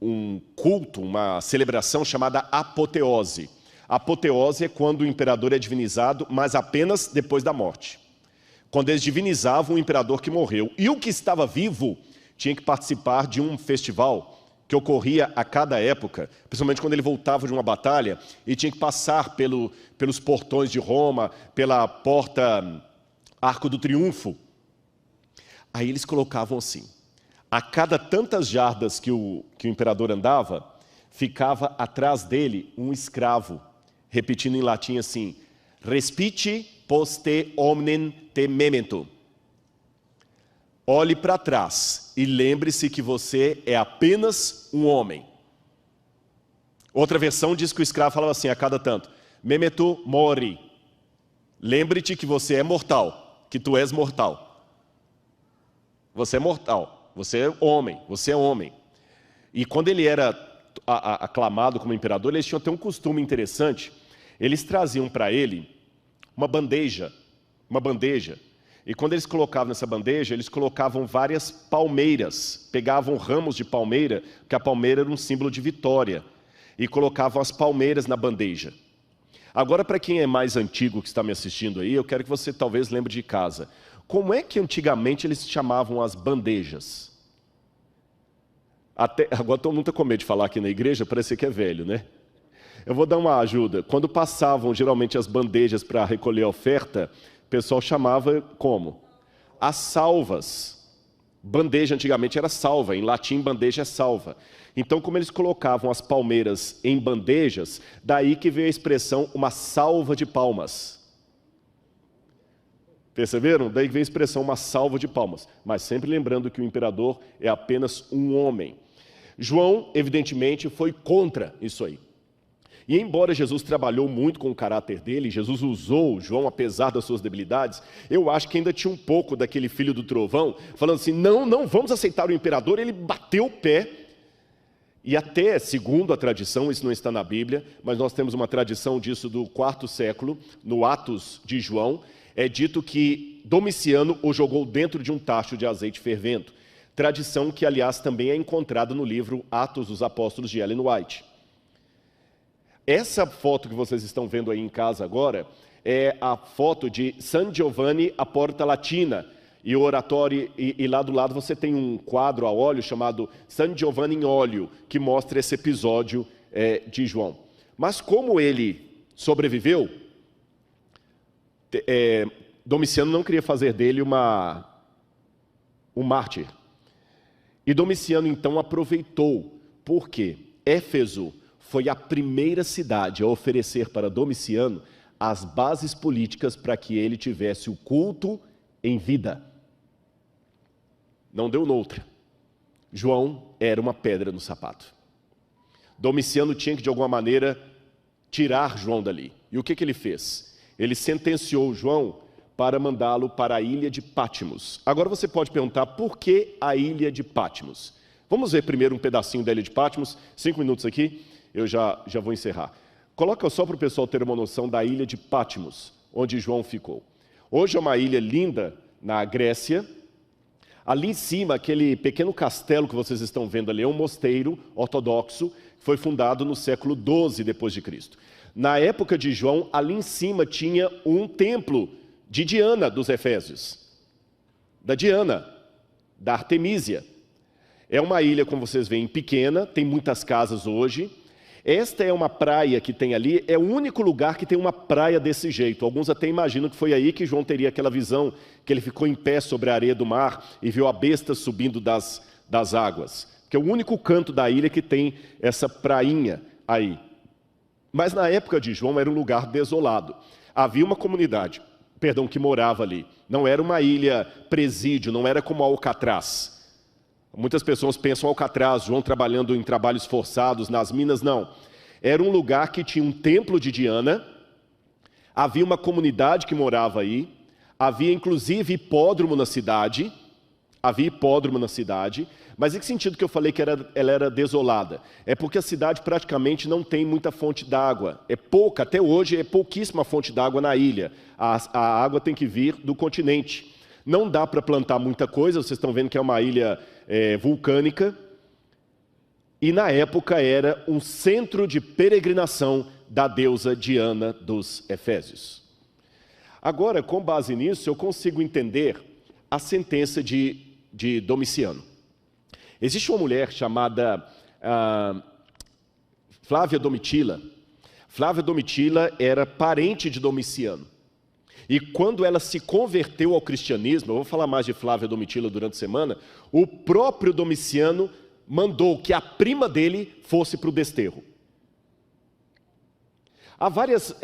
A: um culto, uma celebração chamada apoteose. Apoteose é quando o imperador é divinizado, mas apenas depois da morte. Quando eles divinizavam o imperador que morreu. E o que estava vivo tinha que participar de um festival que ocorria a cada época, principalmente quando ele voltava de uma batalha, e tinha que passar pelos portões de Roma, pela porta Arco do Triunfo. Aí eles colocavam assim, a cada tantas jardas que o imperador andava, ficava atrás dele um escravo, repetindo em latim assim, respite poste omnem te memento. Olhe para trás e lembre-se que você é apenas um homem. Outra versão diz que o escravo falava assim a cada tanto, memento mori. Lembre-te que você é mortal, que tu és mortal. Você é mortal, você é homem. E quando ele era aclamado como imperador, eles tinham até um costume interessante. Eles traziam para ele uma bandeja. E quando eles colocavam nessa bandeja, eles colocavam várias palmeiras. Pegavam ramos de palmeira, porque a palmeira era um símbolo de vitória. E colocavam as palmeiras na bandeja. Agora, para quem é mais antigo que está me assistindo aí, eu quero que você talvez lembre de casa. Como é que antigamente eles chamavam as bandejas? Agora todo mundo está com medo de falar aqui na igreja, parece que é velho, né? Eu vou dar uma ajuda. Quando passavam geralmente as bandejas para recolher a oferta, o pessoal chamava como? As salvas. Bandeja antigamente era salva, em latim bandeja é salva. Então, como eles colocavam as palmeiras em bandejas, daí que veio a expressão uma salva de palmas. Perceberam? Daí que veio a expressão uma salva de palmas. Mas sempre lembrando que o imperador é apenas um homem. João, evidentemente, foi contra isso aí. E embora Jesus trabalhou muito com o caráter dele, Jesus usou João apesar das suas debilidades, eu acho que ainda tinha um pouco daquele filho do trovão, falando assim, não vamos aceitar o imperador. Ele bateu o pé, e até, segundo a tradição, isso não está na Bíblia, mas nós temos uma tradição disso do IV século, no Atos de João, é dito que Domiciano o jogou dentro de um tacho de azeite fervendo. Tradição que, aliás, também é encontrada no livro Atos dos Apóstolos de Ellen White. Essa foto que vocês estão vendo aí em casa agora é a foto de San Giovanni a Porta Latina. E o oratório, e lá do lado você tem um quadro a óleo chamado San Giovanni em óleo, que mostra esse episódio de João. Mas como ele sobreviveu, Domiciano não queria fazer dele um mártir. E Domiciano então aproveitou, porque Éfeso foi a primeira cidade a oferecer para Domiciano as bases políticas para que ele tivesse o culto em vida. Não deu noutra. João era uma pedra no sapato. Domiciano tinha que, de alguma maneira, tirar João dali. E o que ele fez? Ele sentenciou João para mandá-lo para a ilha de Pátimos. Agora você pode perguntar, por que a ilha de Pátimos? Vamos ver primeiro um pedacinho da ilha de Pátimos, 5 minutos aqui, eu já vou encerrar. Coloca só para o pessoal ter uma noção da ilha de Pátimos, onde João ficou. Hoje é uma ilha linda na Grécia. Ali em cima, aquele pequeno castelo que vocês estão vendo ali, é um mosteiro ortodoxo, que foi fundado no século XII depois de Cristo. Na época de João, ali em cima tinha um templo de Diana dos Efésios, da Diana, da Artemísia. É uma ilha, como vocês veem, pequena, tem muitas casas hoje. Esta é uma praia que tem ali, é o único lugar que tem uma praia desse jeito. Alguns até imaginam que foi aí que João teria aquela visão, que ele ficou em pé sobre a areia do mar e viu a besta subindo das águas. Que é o único canto da ilha que tem essa prainha aí. Mas na época de João era um lugar desolado. Havia uma comunidade, que morava ali. Não era uma ilha presídio, não era como Alcatraz. Muitas pessoas pensam Alcatraz, João trabalhando em trabalhos forçados nas minas, não. Era um lugar que tinha um templo de Diana, havia uma comunidade que morava aí, havia inclusive hipódromo na cidade, mas em que sentido que eu falei que ela era desolada? É porque a cidade praticamente não tem muita fonte d'água, é pouca, até hoje é pouquíssima fonte d'água na ilha, a água tem que vir do continente. Não dá para plantar muita coisa, vocês estão vendo que é uma ilha vulcânica, e na época era um centro de peregrinação da deusa Diana dos Efésios. Agora, com base nisso, eu consigo entender a sentença de Domiciano. Existe uma mulher chamada Flávia Domitila. Flávia Domitila era parente de Domiciano. E quando ela se converteu ao cristianismo, eu vou falar mais de Flávia Domitila durante a semana, o próprio Domiciano mandou que a prima dele fosse para o desterro. Há várias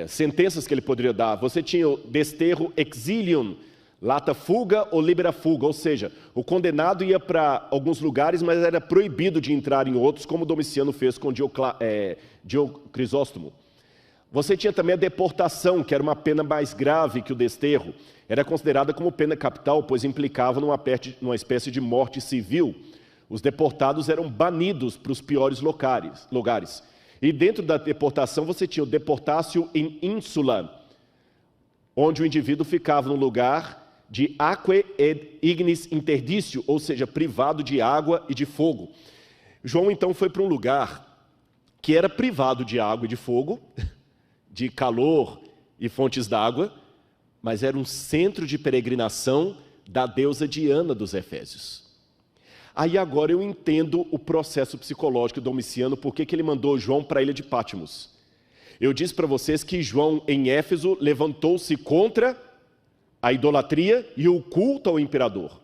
A: sentenças que ele poderia dar. Você tinha o desterro exilium, lata fuga ou libera fuga, ou seja, o condenado ia para alguns lugares, mas era proibido de entrar em outros, como Domiciano fez com Crisóstomo. Você tinha também a deportação, que era uma pena mais grave que o desterro. Era considerada como pena capital, pois implicava numa espécie de morte civil. Os deportados eram banidos para os piores lugares. E dentro da deportação você tinha o deportatio in insula, onde o indivíduo ficava num lugar de aquae et ignis interditio, ou seja, privado de água e de fogo. João então foi para um lugar que era privado de água e de fogo, de calor e fontes d'água, mas era um centro de peregrinação da deusa Diana dos Efésios. Aí agora eu entendo o processo psicológico do Domiciano, porque que ele mandou João para a ilha de Pátimos. Eu disse para vocês que João, em Éfeso, levantou-se contra a idolatria e o culto ao imperador.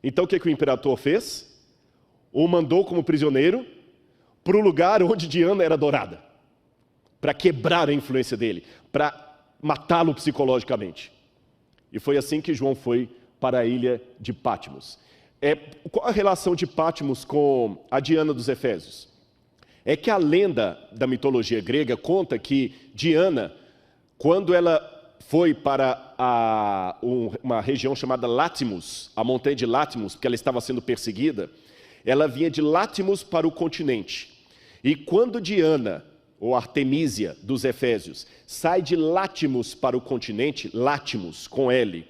A: Então o que o imperador fez? O mandou como prisioneiro para o lugar onde Diana era adorada, para quebrar a influência dele, para matá-lo psicologicamente. E foi assim que João foi para a ilha de Pátimos. Qual a relação de Pátimos com a Diana dos Efésios? É que a lenda da mitologia grega conta que Diana, quando ela foi para uma região chamada Látmos, a montanha de Látmos, porque ela estava sendo perseguida, ela vinha de Látmos para o continente. E quando Diana, ou Artemísia dos Efésios, sai de Látmos para o continente, Látmos com L,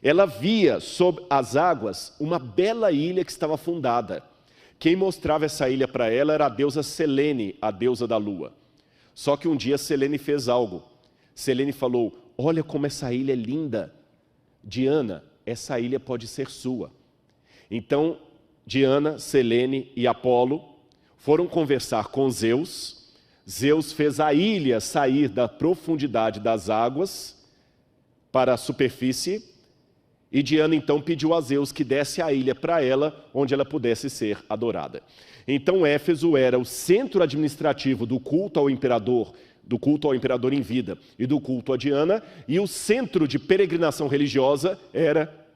A: ela via sob as águas uma bela ilha que estava afundada. Quem mostrava essa ilha para ela era a deusa Selene, a deusa da lua. Só que um dia Selene fez algo. Selene falou: olha como essa ilha é linda. Diana, essa ilha pode ser sua. Então, Diana, Selene e Apolo foram conversar com Zeus. Zeus fez a ilha sair da profundidade das águas para a superfície, e Diana então pediu a Zeus que desse a ilha para ela, onde ela pudesse ser adorada. Então Éfeso era o centro administrativo do culto ao imperador em vida e do culto a Diana, e o centro de peregrinação religiosa era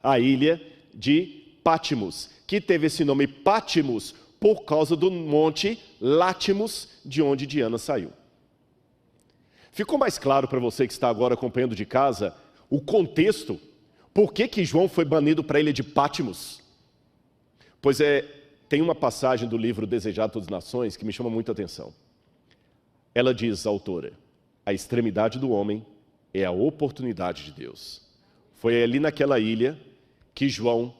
A: a ilha de Pátimos, que teve esse nome Pátimos por causa do monte Látmos, de onde Diana saiu. Ficou mais claro para você que está agora acompanhando de casa o contexto? Por que João foi banido para a ilha de Patmos? Pois tem uma passagem do livro Desejado de Todas as Nações que me chama muita atenção. Ela diz, a autora, a extremidade do homem é a oportunidade de Deus. Foi ali naquela ilha que João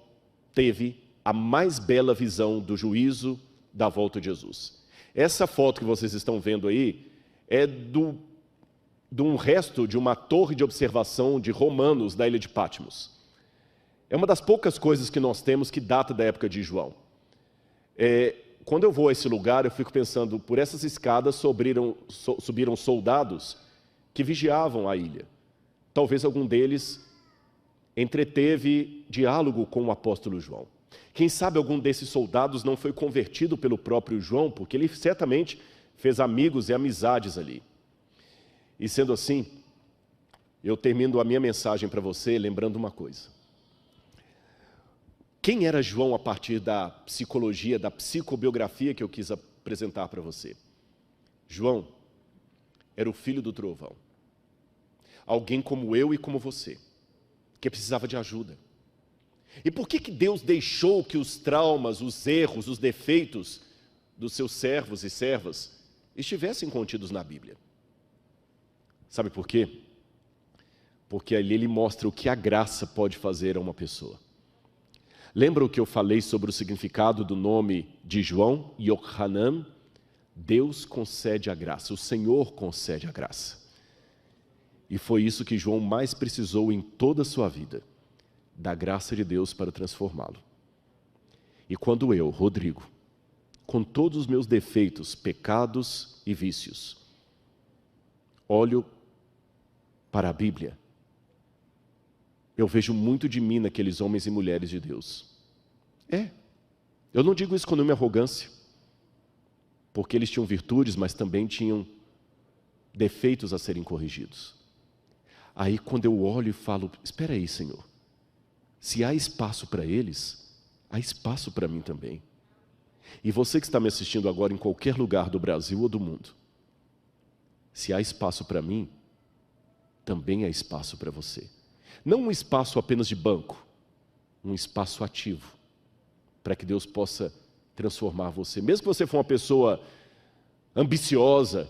A: teve a mais bela visão do juízo da volta de Jesus. Essa foto que vocês estão vendo aí é de um resto de uma torre de observação de romanos da ilha de Patmos. É uma das poucas coisas que nós temos que data da época de João. Quando eu vou a esse lugar, eu fico pensando, por essas escadas subiram soldados que vigiavam a ilha. Talvez algum deles entreteve diálogo com o apóstolo João. Quem sabe algum desses soldados não foi convertido pelo próprio João, porque ele certamente fez amigos e amizades ali. E sendo assim, eu termino a minha mensagem para você lembrando uma coisa. Quem era João a partir da psicologia, da psicobiografia que eu quis apresentar para você? João era o filho do trovão. Alguém como eu e como você, que precisava de ajuda. E por que Deus deixou que os traumas, os erros, os defeitos dos seus servos e servas estivessem contidos na Bíblia? Sabe por quê? Porque ali ele mostra o que a graça pode fazer a uma pessoa. Lembra o que eu falei sobre o significado do nome de João, Yohanan? Deus concede a graça, o Senhor concede a graça. E foi isso que João mais precisou em toda a sua vida, da graça de Deus para transformá-lo. E quando eu, Rodrigo, com todos os meus defeitos, pecados e vícios, olho para a Bíblia, eu vejo muito de mim naqueles homens e mulheres de Deus. Eu não digo isso com nenhuma arrogância, porque eles tinham virtudes, mas também tinham defeitos a serem corrigidos. Aí quando eu olho e falo, espera aí, Senhor, se há espaço para eles, há espaço para mim também. E você que está me assistindo agora em qualquer lugar do Brasil ou do mundo, se há espaço para mim, também há espaço para você. Não um espaço apenas de banco, um espaço ativo, para que Deus possa transformar você. Mesmo que você for uma pessoa ambiciosa,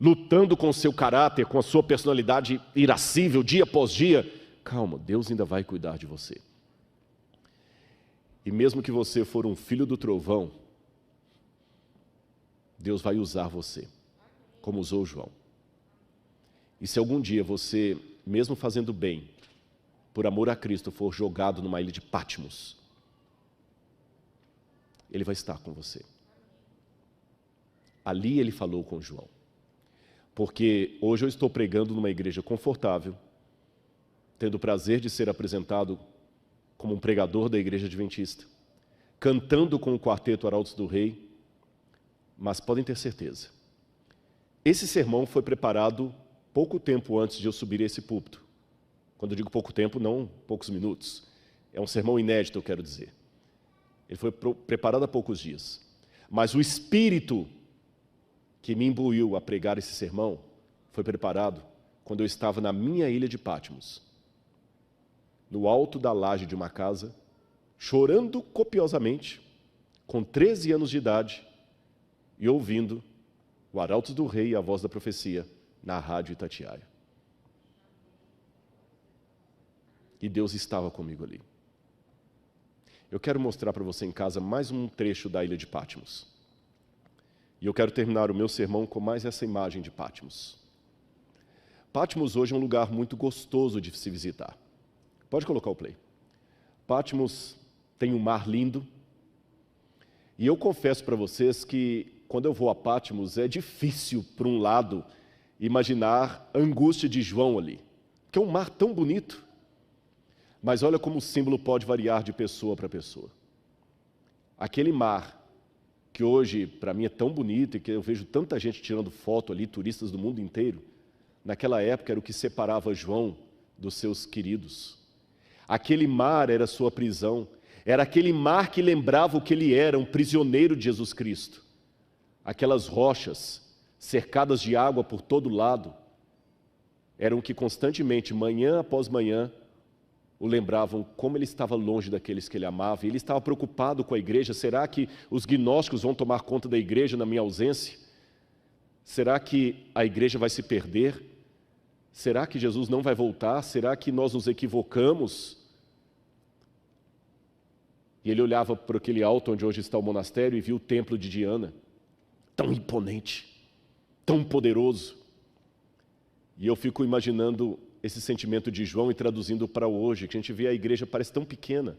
A: lutando com o seu caráter, com a sua personalidade irascível, dia após dia, calma, Deus ainda vai cuidar de você. E mesmo que você for um filho do trovão, Deus vai usar você, como usou João. E se algum dia você, mesmo fazendo bem, por amor a Cristo, for jogado numa ilha de Patmos, Ele vai estar com você. Ali Ele falou com João. Porque hoje eu estou pregando numa igreja confortável, tendo o prazer de ser apresentado como um pregador da igreja adventista, cantando com o quarteto Arautos do Rei, mas podem ter certeza, esse sermão foi preparado pouco tempo antes de eu subir a esse púlpito. Quando eu digo pouco tempo, não poucos minutos. É um sermão inédito, eu quero dizer. Ele foi preparado há poucos dias. Mas o Espírito que me imbuiu a pregar esse sermão foi preparado quando eu estava na minha ilha de Patmos, no alto da laje de uma casa, chorando copiosamente, com 13 anos de idade, e ouvindo o Arautos do Rei e a Voz da Profecia na rádio Itatiaia. E Deus estava comigo ali. Eu quero mostrar para você em casa mais um trecho da ilha de Patmos. E eu quero terminar o meu sermão com mais essa imagem de Patmos. Patmos hoje é um lugar muito gostoso de se visitar. Pode colocar o play. Patmos tem um mar lindo. E eu confesso para vocês que quando eu vou a Patmos é difícil, por um lado, imaginar a angústia de João ali. Que é um mar tão bonito. Mas olha como o símbolo pode variar de pessoa para pessoa. Aquele mar, que hoje para mim é tão bonito e que eu vejo tanta gente tirando foto ali, turistas do mundo inteiro, naquela época era o que separava João dos seus queridos. Aquele mar era sua prisão, era aquele mar que lembrava o que ele era, um prisioneiro de Jesus Cristo. Aquelas rochas cercadas de água por todo lado, eram que constantemente, manhã após manhã, o lembravam como ele estava longe daqueles que ele amava. E ele estava preocupado com a igreja. Será que os gnósticos vão tomar conta da igreja na minha ausência? Será que a igreja vai se perder? Será que Jesus não vai voltar? Será que nós nos equivocamos? E ele olhava para aquele alto onde hoje está o monastério e viu o templo de Diana, tão imponente, tão poderoso. E eu fico imaginando esse sentimento de João e traduzindo para hoje, que a gente vê a igreja parece tão pequena.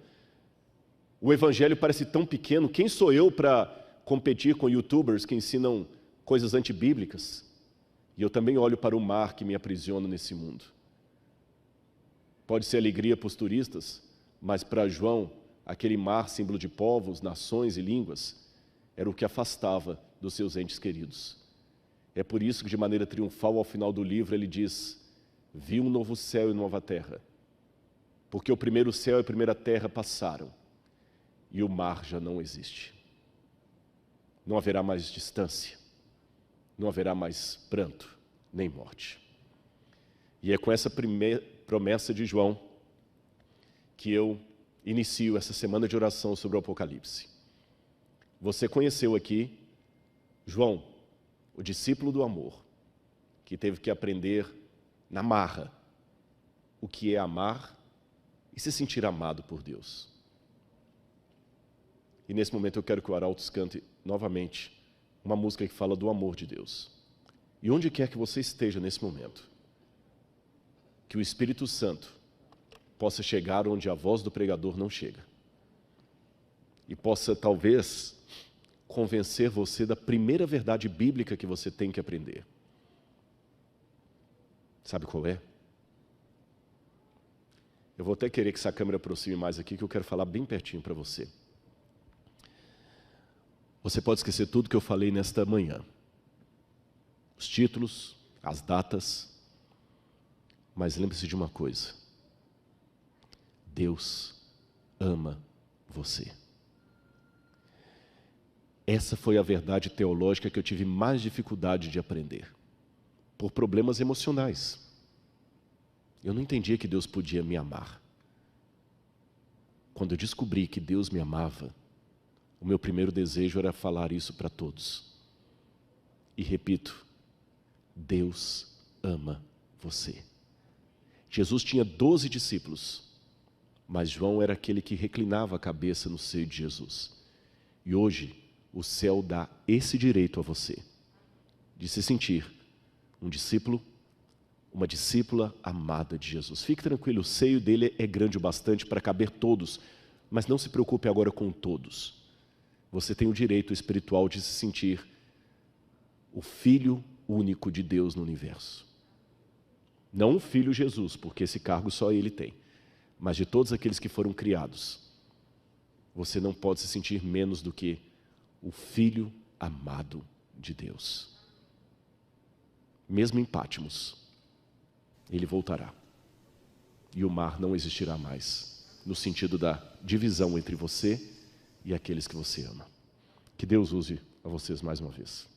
A: O evangelho parece tão pequeno. Quem sou eu para competir com youtubers que ensinam coisas antibíblicas? E eu também olho para o mar que me aprisiona nesse mundo. Pode ser alegria para os turistas, mas para João, aquele mar, símbolo de povos, nações e línguas, era o que afastava dos seus entes queridos. É por isso que, de maneira triunfal, ao final do livro, ele diz: vi um novo céu e nova terra, porque o primeiro céu e a primeira terra passaram, e o mar já não existe. Não haverá mais distância, não haverá mais pranto, nem morte. E é com essa primeira promessa de João que eu inicio essa semana de oração sobre o Apocalipse. Você conheceu aqui João, o discípulo do amor, que teve que aprender na marra o que é amar e se sentir amado por Deus. E nesse momento eu quero que o Arautos cante novamente uma música que fala do amor de Deus. E onde quer que você esteja nesse momento, que o Espírito Santo possa chegar onde a voz do pregador não chega. E possa, talvez, convencer você da primeira verdade bíblica que você tem que aprender. Sabe qual é? Eu vou até querer que essa câmera aproxime mais aqui, que eu quero falar bem pertinho para você. Você pode esquecer tudo que eu falei nesta manhã. Os títulos, as datas. Mas lembre-se de uma coisa. Deus ama você. Essa foi a verdade teológica que eu tive mais dificuldade de aprender. Por problemas emocionais. Eu não entendia que Deus podia me amar. Quando eu descobri que Deus me amava, o meu primeiro desejo era falar isso para todos. E repito, Deus ama você. Jesus tinha 12 discípulos, mas João era aquele que reclinava a cabeça no seio de Jesus. E hoje, o céu dá esse direito a você, de se sentir um discípulo, uma discípula amada de Jesus. Fique tranquilo, o seio dele é grande o bastante para caber todos, mas não se preocupe agora com todos. Você tem o direito espiritual de se sentir o Filho único de Deus no universo. Não o Filho Jesus, porque esse cargo só ele tem, mas de todos aqueles que foram criados, você não pode se sentir menos do que o Filho amado de Deus. Mesmo em Patmos, ele voltará. E o mar não existirá mais, no sentido da divisão entre você e aqueles que você ama. Que Deus use a vocês mais uma vez.